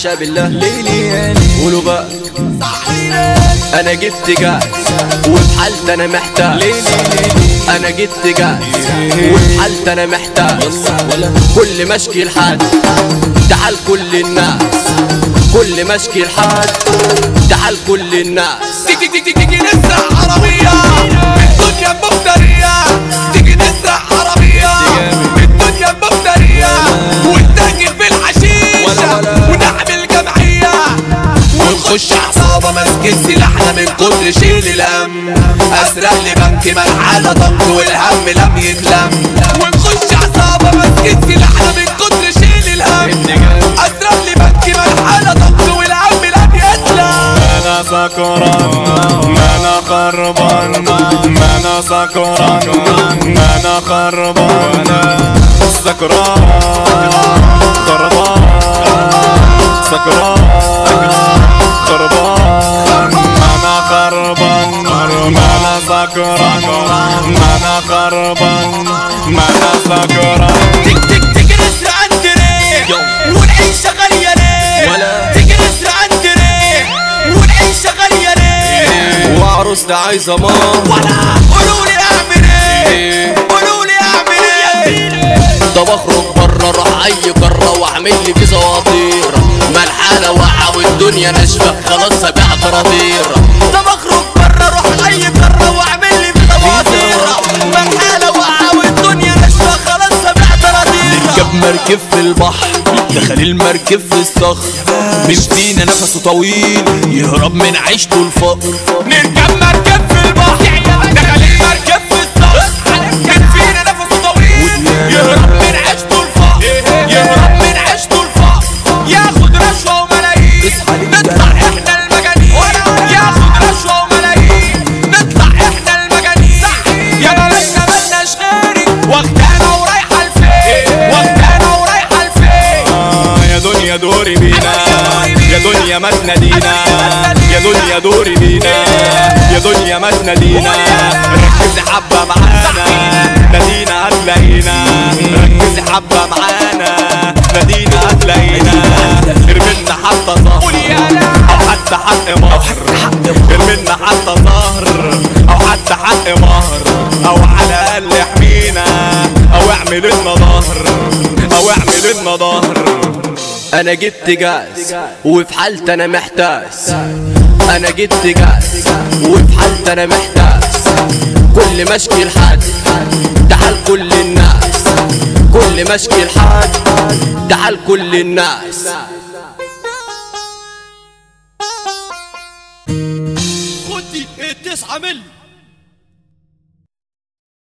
حاشا بالله. ليلي قولوا بقى انا جبت جاز وفي حالتي انا محتاج. انا جبت جاز وفي حالتي انا محتاج. كل ما اشكي لحد تعال كل الناس، كل ما اشكي لحد تعال كل الناس. تيجي نسرح عربية الدنيا المفترية، تيجي نسرح عربية الدنيا المفترية، ونتاجر في الحشيشة ونعمل جمعية، ونخش عصابة ماسكين سلاحنا من كتر شيل الهم. اسرق لي بنك ملحالة طنط والهم لم يتلم، ونخش عصابة ماسكين سلاحنا من كتر شيل الهم. اسرق لي بنك ملحالة طنط والهم لم يتلم. انا سكران انا خربان، انا سكران انا خربان، سكران خربان، سكران خربان، انا خربان انا سكران، انا خربان انا سكران. تيجي نسرق عندنا والعيشة غالية ليه؟ تيجي نسرق عندنا والعيشة غالية ليه؟ وعروسنا عايزة مام. قولولي اعمل ايه؟ قولولي اعمل ايه؟ طب اخرج بره اروح اي قاره واعمل لي في زواطير. ما الحاله واقعه والدنيا ناشفه خلاص ابيع طراطير. طب اخرج بره اروح اي قاره واعمل لي في زواطير. ما الحاله واقعه والدنيا ناشفه خلاص ابيع طراطير. نركب مركب في البحر دخل المركب في الصخر. مين فينا نفسه طويل يهرب من عيشته الفقر. نركب مركب في البحر دخل المركب في الصخر. مين فينا نفسه طويل يهرب من عيشته الفقر، يهرب من عيشته الفقر. ياخد رشوة وملايين نطلع احنا المجانين، ياخد رشوة وملايين نطلع احنا المجانين. يا بلدنا ملناش غيرك واخدانا ورايحة لفين، واخدانا ورايحة لفين. يا دنيا دوري بينا، يا دنيا ما تنادينا، يا دنيا دوري بينا، يا دنيا ما تنادينا. ركزي حبة معانا نادينا هتلاقينا، ركزي حبة معانا نادينا هتلاقينا. ارملنا حتى ظهر او حتى حق مهر، ارملنا حتى ظهر او حتى حق مهر، او على الاقل احمينا او اعمل لنا ظهر، او اعمل لنا ظهر. انا جبت جاز وفي حالتي انا محتاس. انا جبت جاز وفي حالتي انا محتاس. كل ما اشكي لحد تعال كل الناس، كل ما اشكي لحد تعال كل الناس. خدي 9 ملي